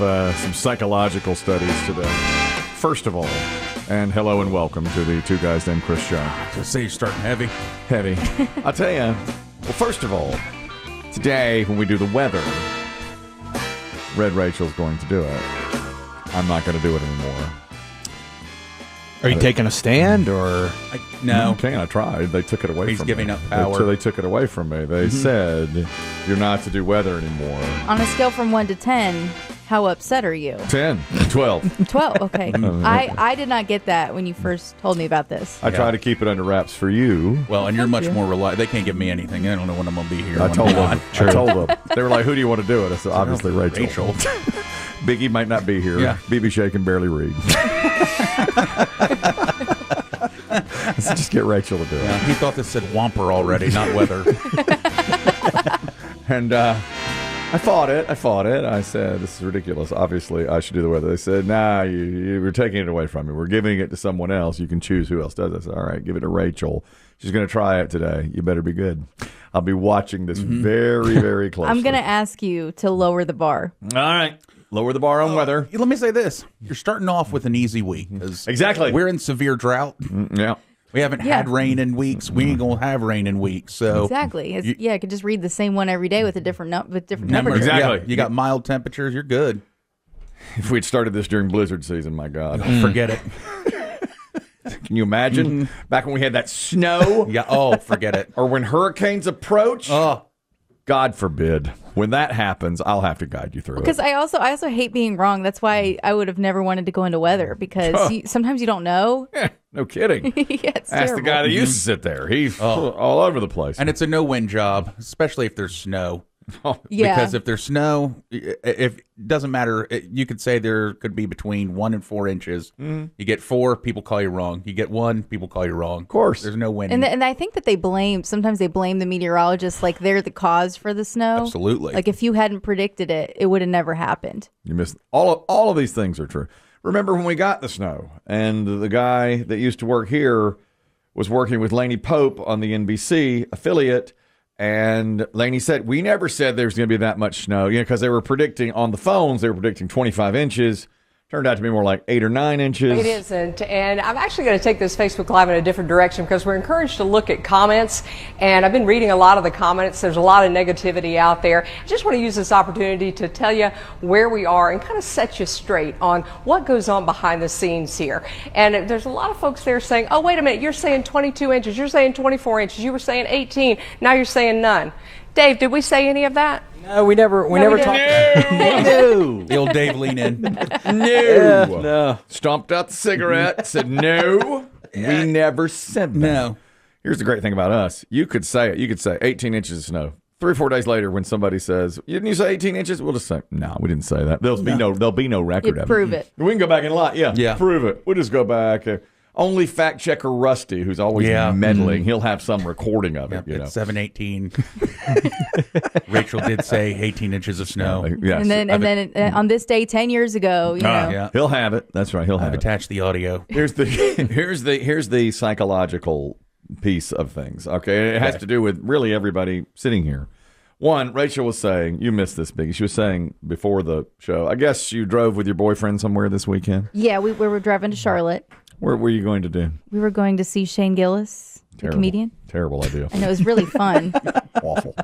Some psychological studies today. First of all, and hello and welcome to the Two Guys Named Chris show. So say you're starting heavy. Heavy. I'll tell you. Well, first of all, today when we do the weather, Red Rachel's going to do it. I'm not going to do it anymore. Are you taking a stand or? No. I tried. They took it away from me. He's giving up power. So they took it away from me. They said, you're not to do weather anymore. On a scale from 1 to 10, how upset are you? 10, 12. 12, okay. I did not get that when you first told me about this. I try to keep it under wraps for you. Well, and you're much more reliable. They can't give me anything. I don't know when I'm going to be here. I told them. They were like, who do you want to do it? I said, obviously Rachel. Biggie might not be here. Yeah. BB Shea can barely read. So just get Rachel to do it. Yeah, he thought this said Whomper already, not weather. And I fought it. I said, this is ridiculous. Obviously, I should do the weather. They said, nah, you're taking it away from me. We're giving it to someone else. You can choose who else does it. I said, all right, give it to Rachel. She's going to try it today. You better be good. I'll be watching this very, very closely. I'm going to ask you to lower the bar. All right. Lower the bar on weather. Let me say this. You're starting off with an easy week. Exactly. We're in severe drought. Yeah. We haven't had rain in weeks. We ain't going to have rain in weeks. So exactly. I could just read the same one every day with a different numbers. Exactly. Yeah, you got mild temperatures. You're good. If we'd started this during blizzard season, my God. Forget it. Can you imagine back when we had that snow? Yeah. Oh, forget it. Or when hurricanes approach? Oh, God forbid. When that happens, I'll have to guide you through it. Because I also hate being wrong. That's why I would have never wanted to go into weather because sometimes you don't know. Yeah, no kidding. It's Ask terrible. the guy that used to sit there. He's all over the place. and it's a no-win job, especially if there's snow. Yeah. Because if there's snow, if it doesn't matter, you could say there could be between 1 and 4 inches. You get 4, people call you wrong. You get 1, people call you wrong. Of course. There's no winning. And I think that sometimes they blame the meteorologists like they're the cause for the snow. Absolutely. Like if you hadn't predicted it, it would have never happened. You missed all of these things are true. Remember when we got the snow and the guy that used to work here was working with Laney Pope on the NBC affiliate. And Laney said, we never said there was going to be that much snow, because they were predicting on the phones, they were predicting 25 inches. Turned out to be more like 8 or 9 inches. It isn't. And I'm actually going to take this Facebook Live in a different direction because we're encouraged to look at comments. And I've been reading a lot of the comments. There's a lot of negativity out there. I just want to use this opportunity to tell you where we are and kind of set you straight on what goes on behind the scenes here. And there's a lot of folks there saying, oh, wait a minute, you're saying 22 inches, you're saying 24 inches, you were saying 18, now you're saying none. Dave, did we say any of that? No, we never talked. No. The old Dave lean in. No. Stomped out the cigarette, said no. We never said that. No. Here's the great thing about us. You could say it. You could say 18 inches of snow. 3 or 4 days later, when somebody says, didn't you say 18 inches? We'll just say, no, we didn't say that. There'll be no record You'd of it. prove it. We can go back and lie. Yeah. Prove it. We'll just go back. Only fact checker Rusty, who's always meddling, he'll have some recording of it. It's 7/18. Rachel did say 18 inches of snow. Yes. And then on this day 10 years ago, Yeah. He'll have it. That's right. He'll have I've it. attached the audio. Here's the psychological piece of things. Okay, it has to do with really everybody sitting here. One, Rachel was saying, you missed this, Biggie. She was saying before the show, I guess you drove with your boyfriend somewhere this weekend. Yeah, we were driving to Charlotte. Where were you going to do? We were going to see Shane Gillis, the comedian. Terrible idea. And it was really fun. Awful.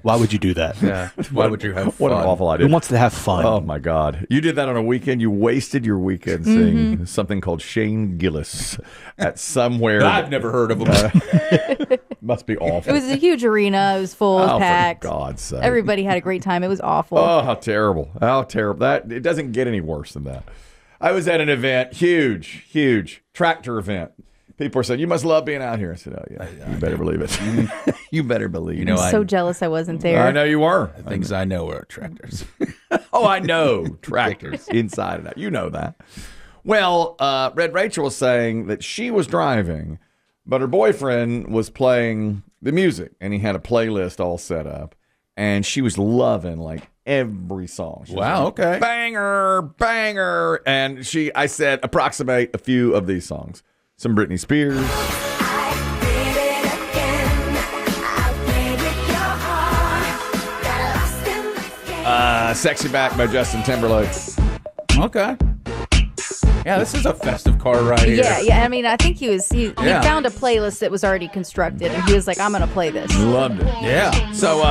Why would you do that? Yeah. Why would you have fun? What an awful idea. Who wants to have fun? Oh, my God. You did that on a weekend. You wasted your weekend seeing something called Shane Gillis at somewhere. I've never heard of him. Must be awful. It was a huge arena. It was full, Oh, packed. for God's sake. Everybody had a great time. It was awful. Oh, how terrible. How terrible. It doesn't get any worse than that. I was at an event, huge tractor event. People were saying, you must love being out here. I said, oh, yeah, you better believe it. You better believe it. I'm so jealous I wasn't there. I know you were. Things I know are tractors. Oh, I know. Tractors inside and out. You know that. Well, Red Rachel was saying that she was driving, but her boyfriend was playing the music, and he had a playlist all set up, and she was loving, like, every song. She was Wow, like, okay. Banger. And I said, approximate a few of these songs. Some Britney Spears. Sexy Back by Justin Timberlake. Okay. Yeah, this is a festive car ride here. Yeah. I mean, I think he found a playlist that was already constructed, and he was like, I'm going to play this. Loved it. Yeah. So,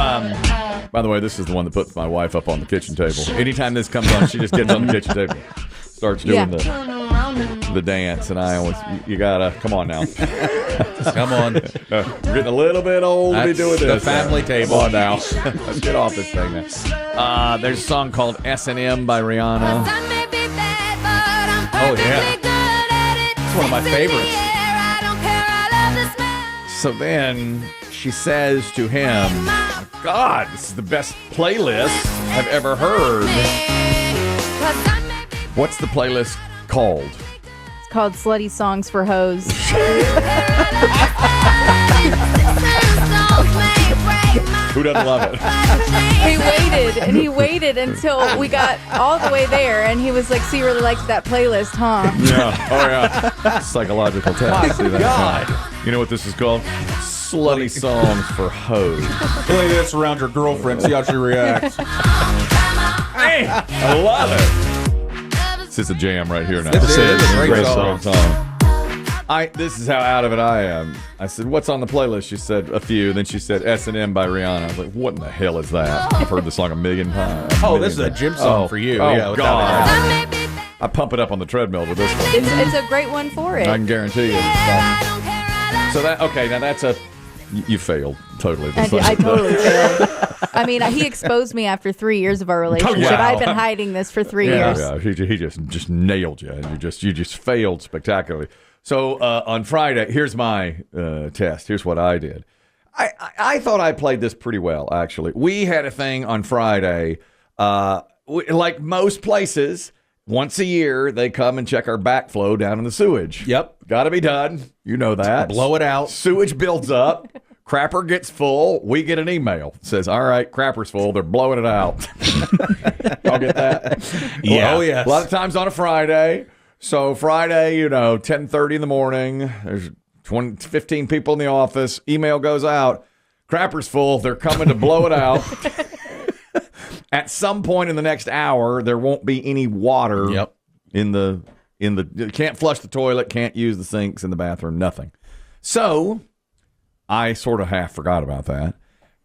by the way, this is the one that puts my wife up on the kitchen table. Anytime this comes on, she just gets on the kitchen table, starts doing the dance, and I always, you gotta, come on now. Come on. Getting a little bit old to be doing this. The family table. Come on now. Let's get off this thing now. There's a song called S&M by Rihanna. Oh, yeah. It's one of my favorites. So then she says to him, God, this is the best playlist I've ever heard. What's the playlist called? It's called Slutty Songs for Hoes. Who doesn't love it? He waited until we got all the way there, and he was like, so you really liked that playlist, huh? Yeah. Oh, yeah. Psychological test. See that? God. You know what this is called? Slutty Songs for Hoes. Play this around your girlfriend, see how she reacts. Hey, I love it. This is a jam right here now. This is a great song. This is how out of it I am. I said, what's on the playlist? She said, a few. Then she said, S&M by Rihanna. I was like, what in the hell is that? I've heard this song a million times. Oh, this is a gym song for you. Oh, yeah, God. I pump it up on the treadmill with this one. It's a great one for it. I can guarantee you. So now that's a... You failed totally. I totally failed. I mean, he exposed me after 3 years of our relationship. Wow. I've been hiding this for 3 years. Yeah, he just nailed you. You just failed spectacularly. So on Friday, here's my test. Here's what I did. I thought I played this pretty well, actually. We had a thing on Friday. Like most places, once a year, they come and check our backflow down in the sewage. Yep. Got to be done. You know that. Blow it out. Sewage builds up. Crapper gets full. We get an email. It says, all right, crapper's full. They're blowing it out. Y'all get that? Yeah. Oh, yes. A lot of times on a Friday. So Friday, 10:30 in the morning. There's 15 people in the office. Email goes out. Crapper's full. They're coming to blow it out. At some point in the next hour, there won't be any water in the can't flush the toilet, can't use the sinks in the bathroom, nothing. So I sort of half forgot about that.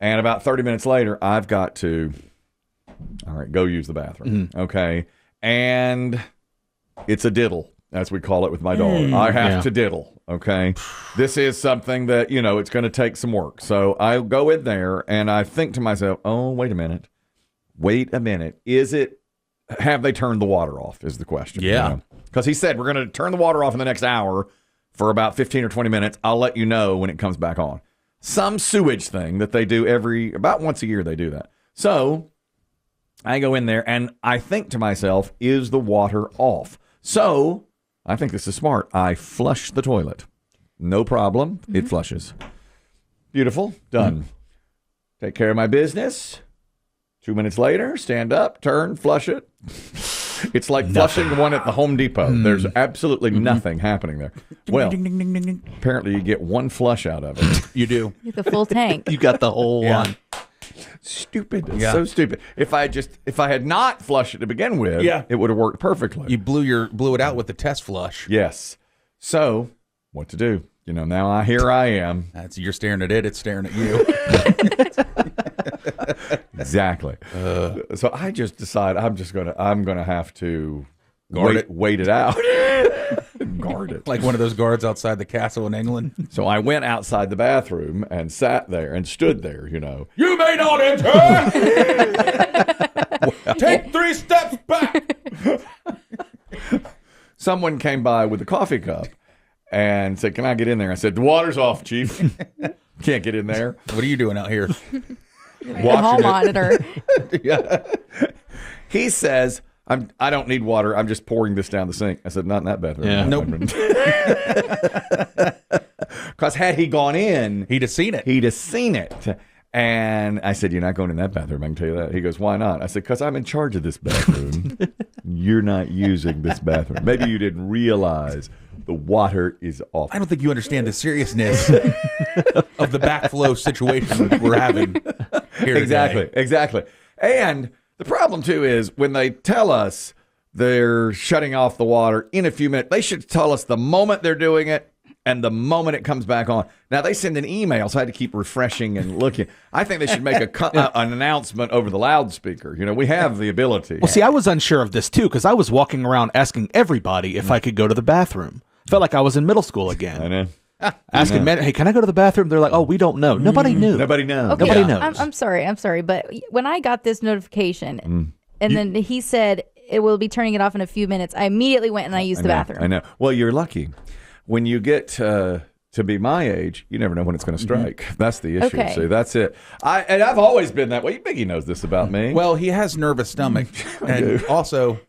And about 30 minutes later, I've got to, all right, go use the bathroom. Mm-hmm. Okay. And it's a diddle, as we call it with my dog. I have to diddle. Okay. This is something that, it's going to take some work. So I go in there and I think to myself, oh, wait a minute. Have they turned the water off is the question. Yeah. Because he said, we're going to turn the water off in the next hour for about 15 or 20 minutes. I'll let you know when it comes back on. Some sewage thing that they do about once a year, they do that. So I go in there and I think to myself, is the water off? So I think this is smart. I flush the toilet. No problem. Mm-hmm. It flushes. Beautiful. Done. Mm-hmm. Take care of my business. 2 minutes later, stand up, turn, flush it. It's like flushing the one at the Home Depot. There's absolutely nothing happening there. Well, apparently you get one flush out of it. You do. You get the full tank. You got the whole one. Stupid. It's so stupid. If I had not flushed it to begin with, it would have worked perfectly. You blew it out with the test flush. Yes. So, what to do? Now here I am. You're staring at it, it's staring at you. Exactly. So I just decided I'm gonna have to wait it out. Guard it. Like one of those guards outside the castle in England. So I went outside the bathroom and sat there and stood there, You may not enter! Take 3 steps back! Someone came by with a coffee cup and said, can I get in there? I said, the water's off, Chief. Can't get in there. What are you doing out here? Hall monitor. Yeah. He says, I don't need water. I'm just pouring this down the sink. I said, not in that bathroom. Yeah. Nope. Because had he gone in, he'd have seen it. And I said, you're not going in that bathroom, I can tell you that. He goes, why not? I said, because I'm in charge of this bathroom. You're not using this bathroom. Maybe you didn't realize the water is off. I don't think you understand the seriousness of the backflow situation we're having here today. Exactly. And The problem, too, is when they tell us they're shutting off the water in a few minutes, they should tell us the moment they're doing it and the moment it comes back on. Now, they send an email, so I had to keep refreshing and looking. I think they should make an announcement over the loudspeaker. You know, we have the ability. Well, see, I was unsure of this, too, because I was walking around asking everybody if I could go to the bathroom. Felt like I was in middle school again. I know. Asking men, hey, can I go to the bathroom? They're like, oh, we don't know. Nobody knew. Nobody knows. Okay, Nobody knows. I'm sorry, but when I got this notification, and then he said it will be turning it off in a few minutes, I immediately went and I used the bathroom. I know. Well, you're lucky. When you get to be my age, you never know when it's going to strike. That's the issue. Okay. See, that's it. I've always been that way. Biggie knows this about me. Well, he has nervous stomach, and also,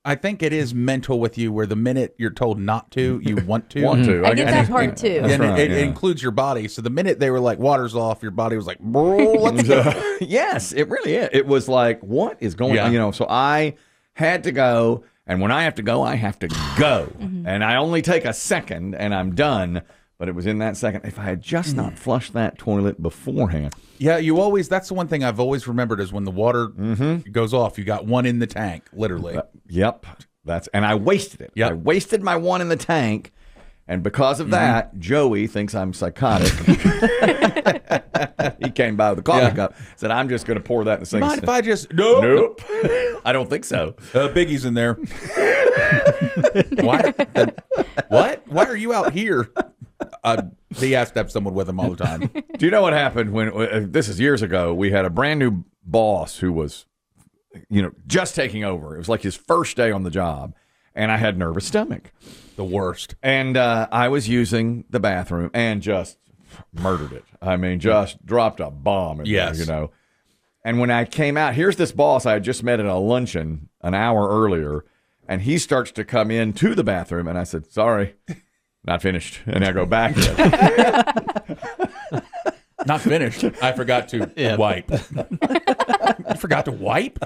I think it is mental with you. Where the minute you're told not to, you want to. I get that part too. That's And right, it yeah. includes your body. So the minute they were like, water's off, your body was like, bro, let's go. Yes, it really is. It was like, what is going Yeah. on? You know, so I had to go, and when I have to go, I have to go. And I only take a second, and I'm done. But it was in that second. If I had just not flushed that toilet beforehand. Yeah, that's the one thing I've always remembered is when the water goes off, you got one in the tank, literally. Yep. And I wasted it. Yep. I wasted my one in the tank. And because of that, Joey thinks I'm psychotic. He came by with a coffee cup, said, I'm just going to pour that in the sink. Mind if I just... Nope. I don't think so. Biggie's in there. Why? What? Why are you out here? He has to have someone with him all the time. Do you know what happened when, this is years ago, we had a brand new boss who was, just taking over. It was like his first day on the job, and I had nervous stomach. The worst. And I was using the bathroom and just murdered it. I mean, just dropped a bomb in there, Yes. And when I came out, here's this boss I had just met at a luncheon an hour earlier, and he starts to come into the bathroom, and I said, sorry, not finished. And I go back in. Not finished. I forgot to wipe. You forgot to wipe?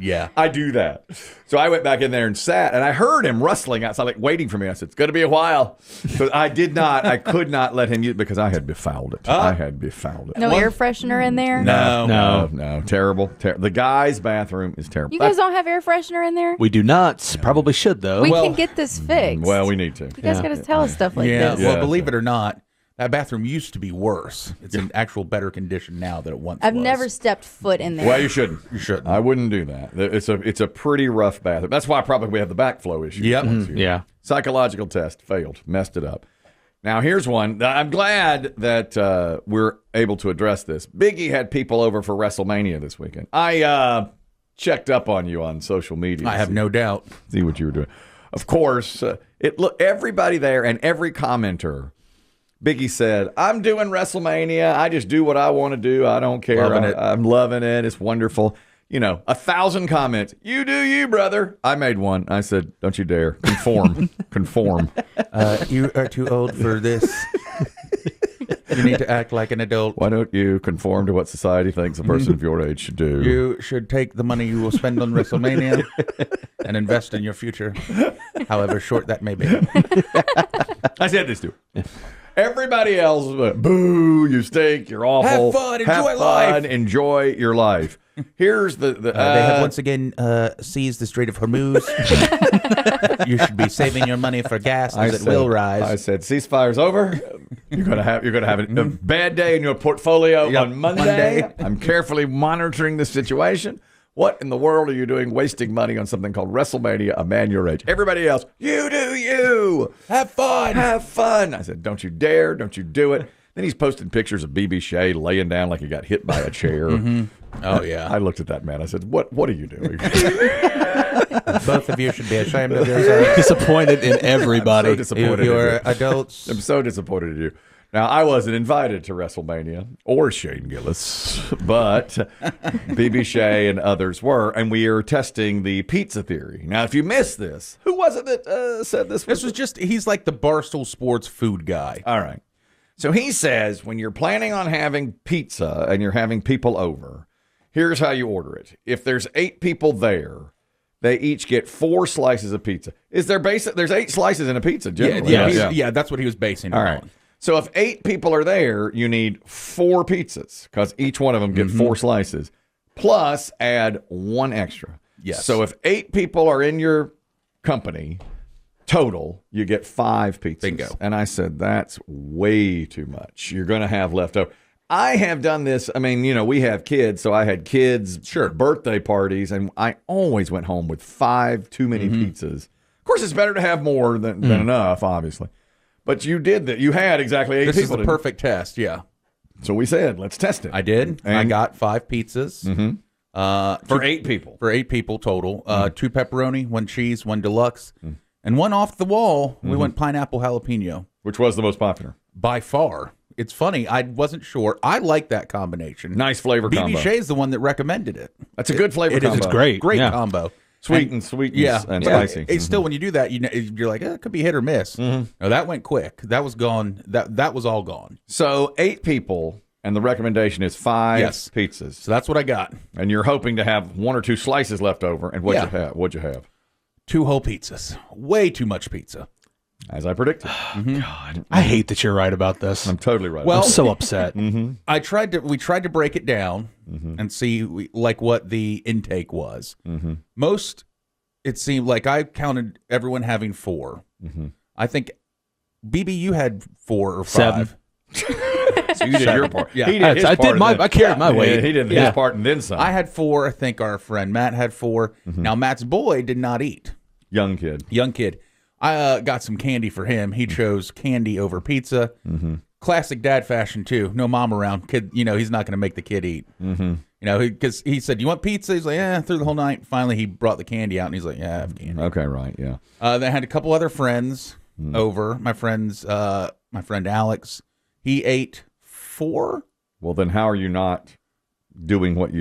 Yeah. I do that. So I went back in there and sat, and I heard him rustling outside, like waiting for me. I said, it's going to be a while. So I could not let him use it because I had befouled it. I had befouled it. No air freshener in there? No. Terrible. The guy's bathroom is terrible. You guys don't have air freshener in there? We do not. Probably should, though. We can get this fixed. Well, we need to. You guys got to tell us stuff like this. Well, believe it or not, that bathroom used to be worse. It's in actual better condition now than it once was. I've never stepped foot in there. Well, you shouldn't. You shouldn't. I wouldn't do that. It's a pretty rough bathroom. That's why probably we have the backflow issue. Yep. Yeah. Psychological test failed, messed it up. Now here's one. I'm glad that we're able to address this. Biggie had people over for Wrestlemania this weekend. I checked up on you on social media. I have no doubt. See what you were doing. Of course, everybody there and every commenter. Biggie said, I'm doing WrestleMania. I just do what I want to do. I don't care. I'm loving it. It's wonderful. 1,000 comments. You do you, brother. I made one. I said, don't you dare. Conform. Conform. You are too old for this. You need to act like an adult. Why don't you conform to what society thinks a person of your age should do? You should take the money you will spend on WrestleMania and invest in your future, however short that may be. I said this to her. Everybody else went, boo, you stink, you're awful. Have fun, enjoy life. Enjoy your life. Here's the they have once again seized the Strait of Hormuz. You should be saving your money for gas as it will rise. I said, ceasefire's over. You're gonna have a bad day in your portfolio on Monday. I'm carefully monitoring the situation. What in the world are you doing wasting money on something called WrestleMania, a man your age? Everybody else, you do you. Have fun. Have fun. I said, don't you dare. Don't you do it. Then he's posting pictures of BB Shea laying down like he got hit by a chair. Oh, yeah. I looked at that man. I said, what are you doing? Both of you should be ashamed of yourselves. Disappointed in everybody. I'm so disappointed in You're you. adults. I'm so disappointed in you. Now, I wasn't invited to WrestleMania or Shane Gillis, but BB Shea and others were, and we are testing the pizza theory. Now, if you missed this, who was it that said this? He's like the Barstool Sports food guy. All right. So he says when you're planning on having pizza and you're having people over, here's how you order it. If there's 8 people there, they each get 4 slices of pizza. There's 8 slices in a pizza, generally. Yeah, that's what he was basing it All right. on. So if 8 people are there, you need 4 pizzas because each one of them get 4 slices. plus add one extra. Yes. So if 8 people are in your company total, you get 5 pizzas. Bingo. And I said, that's way too much. You're going to have leftover. I have done this. I mean, we have kids, so I had kids' birthday parties, and I always went home with 5 too many pizzas. Of course, it's better to have more than enough, obviously. But you did that. You had exactly 8 people. This is the perfect test, yeah. So we said, let's test it. I did. And I got 5 pizzas. for 8 people. For 8 people total. 2 pepperoni, 1 cheese, 1 deluxe, and 1 off the wall. We went pineapple jalapeno. Which was the most popular? By far. It's funny. I wasn't sure. I like that combination. Nice flavor combo. BB Shea's the one that recommended it. That's a good flavor It combo. is. It's great. Great Yeah. combo. Sweet and spicy. It's still, when you do that, you're like, it could be hit or miss. No, that went quick. That was gone. That was all gone. So 8 people, and the recommendation is 5 pizzas. So that's what I got. And you're hoping to have 1 or 2 slices left over. And what'd you have? 2 whole pizzas. Way too much pizza. As I predicted. God, I hate that you're right about this. I'm totally right. I'm so upset. We tried to break it down and see what the intake was. Most, it seemed like I counted everyone having 4. I think BB, you had 4 or 5. 7. So you did your part. Yeah. He did his I part. did my. I carried my weight. He did his part and then some. I had 4. I think our friend Matt had 4. Now Matt's boy did not eat. Young kid. I got some candy for him. He chose candy over pizza. Classic dad fashion too. No mom around. Kid, he's not going to make the kid eat. Because he said, "You want pizza?" He's like, "Yeah." Through the whole night, finally he brought the candy out, and he's like, "Yeah, I have candy." Okay, right, yeah. They had a couple other friends over. My friend Alex, he ate 4. Well, then how are you not doing what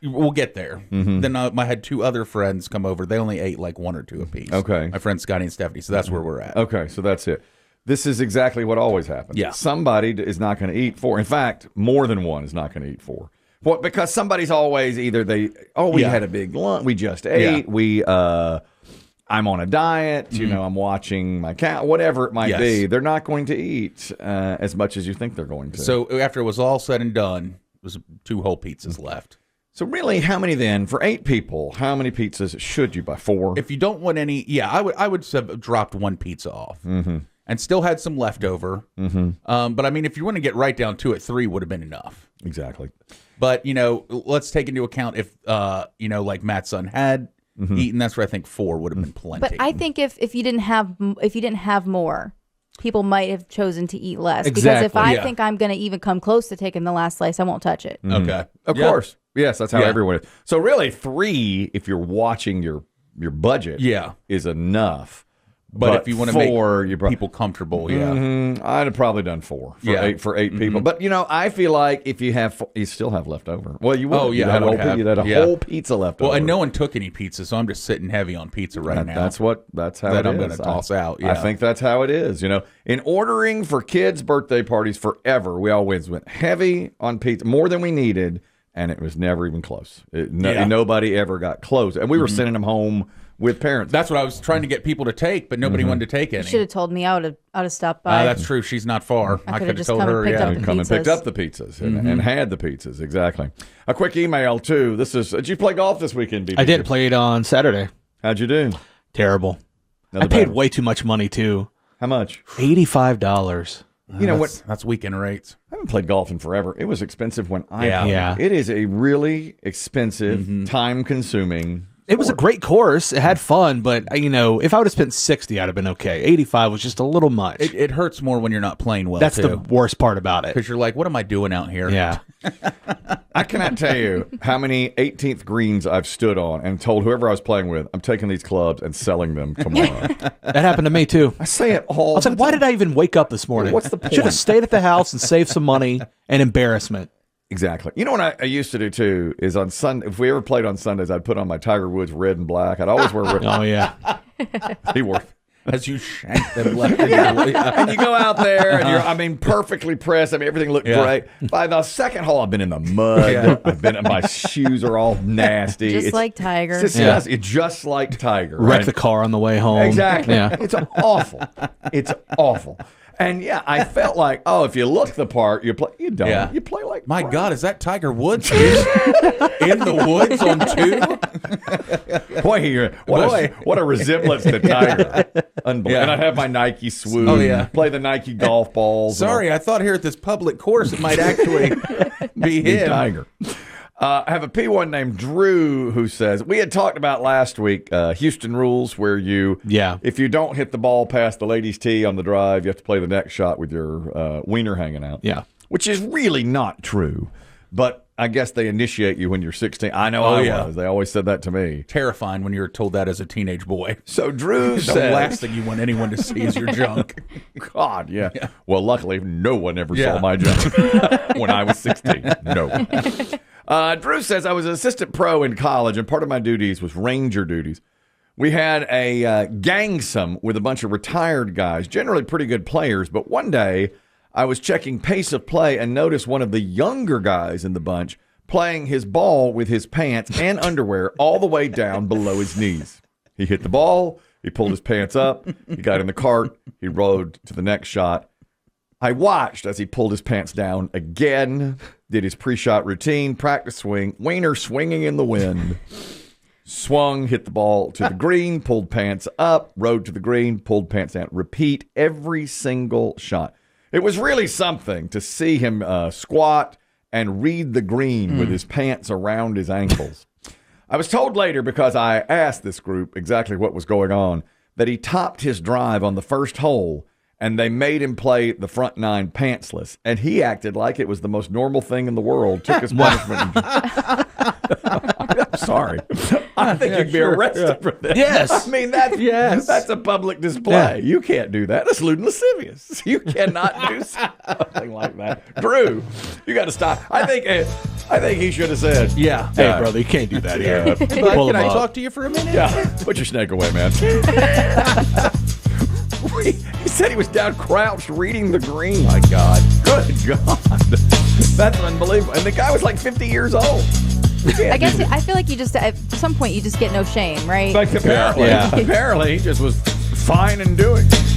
We'll get there. Then I had 2 other friends come over. They only ate like 1 or 2 apiece. Okay. My friends Scotty and Stephanie. So that's where we're at. Okay, so that's it. This is exactly what always happens. Yeah. Somebody is not going to eat 4. In fact, more than one is not going to eat 4. Well, because somebody's always either we had a big lunch, we just ate, I'm on a diet, I'm watching my cat, whatever it might be. They're not going to eat as much as you think they're going to. So after it was all said and done, it was 2 whole pizzas left. So really, how many then, for 8 people, how many pizzas should you buy? 4? If you don't want any, I would have dropped 1 pizza off and still had some leftover. But I mean, if you want to get right down to it, 3 would have been enough. Exactly. But, let's take into account if, like Matt's son had eaten, that's where I think 4 would have been plenty. But I think if you didn't have more, people might have chosen to eat less. Exactly. Because if I think I'm going to even come close to taking the last slice, I won't touch it. Okay. Of course. Yes, that's how everyone is. So really, 3, if you're watching your budget, is enough. But if you want to 4, make people comfortable, I'd have probably done 4 for 8 people. But I feel like if you have 4, you still have leftover. Well, you would. You'd had a whole pizza left over. Well, and no one took any pizza, so I'm just sitting heavy on pizza now. That's how that it I'm is. going to toss out. I think that's how it is. In ordering for kids' birthday parties forever, we always went heavy on pizza, more than we needed, and it was never even close. Nobody ever got close, and we were sending them home with parents. That's what I was trying to get people to take, but nobody wanted to take any. You should have told me. I would have stopped by. That's true. She's not far. I could have just told come and her. picked up the Come and picked pizzas. up the pizzas and had the pizzas. Exactly. A quick email too. Did you play golf this weekend, BB? I did. Play it on Saturday. How'd you do? Terrible. I paid way too much money too. How much? $85. That's weekend rates. I haven't played golf in forever. It was expensive when I played. Yeah. It is a really expensive, time-consuming. It was a great course. It had fun, but if I would have spent 60, I'd have been okay. 85 was just a little much. It hurts more when you're not playing well. That's the worst part about it. Because you're like, what am I doing out here? Yeah. I cannot tell you how many 18th greens I've stood on and told whoever I was playing with, I'm taking these clubs and selling them tomorrow. That happened to me too. I say it all. I was like, why did I even wake up this morning? What's the point? Should have stayed at the house and saved some money and embarrassment. Exactly. You know what I used to do too is on Sunday. If we ever played on Sundays, I'd put on my Tiger Woods red and black. I'd always wear red. Oh yeah. He wore. As you shank them left and right. And you go out there and you're, perfectly pressed. Everything looked great. By the second hole, I've been in the mud. My shoes are all nasty. Just like Tiger. It's just like Tiger. Wrecked the car on the way home. Exactly. Yeah. It's awful. It's awful. And yeah, I felt like, oh, if you look the part, you play. You don't. Yeah. You play like My crap. God, is that Tiger Woods in the woods on 2? Boy, what a resemblance to Tiger. Unbelievable. Yeah. And I have my Nike swoon. Oh, yeah. Play the Nike golf balls. Sorry, I thought here at this public course it might actually be him. Tiger. I have a P1 named Drew who says, we had talked about last week Houston rules where if you don't hit the ball past the ladies' tee on the drive, you have to play the next shot with your wiener hanging out. Yeah. Which is really not true. But I guess they initiate you when you're 16. I know I was. They always said that to me. Terrifying when you're told that as a teenage boy. So Drew The said, last thing you want anyone to see is your junk. God, yeah. Well, luckily, no one ever saw my junk when I was 16. No. Drew says, I was an assistant pro in college, and part of my duties was ranger duties. We had a gangsome with a bunch of retired guys, generally pretty good players, but one day I was checking pace of play and noticed one of the younger guys in the bunch playing his ball with his pants and underwear all the way down below his knees. He hit the ball, he pulled his pants up, he got in the cart, he rode to the next shot. I watched as he pulled his pants down again, did his pre-shot routine, practice swing, wiener swinging in the wind, swung, hit the ball to the green, pulled pants up, rode to the green, pulled pants down. Repeat every single shot. It was really something to see him squat and read the green with his pants around his ankles. I was told later, because I asked this group exactly what was going on, that he topped his drive on the first hole, and they made him play the front 9 pantsless, and he acted like it was the most normal thing in the world, took his punishment. I'm sorry. I think you'd be arrested for this. Yes. I mean, that's a public display. You can't do that. That's lewd and lascivious. You cannot do something like that. Drew, you got to stop. I think he should have said, Yeah. Hey, brother, you can't do that here. Bud, Pull can him I up. talk to you for a minute? yeah, put your snake away, man. He said he was down crouched reading the green. My God. Good God. That's unbelievable. And the guy was like 50 years old. I guess I feel like you just at some point you just get no shame, right? Like apparently, Yeah. apparently he just was fine in doing it.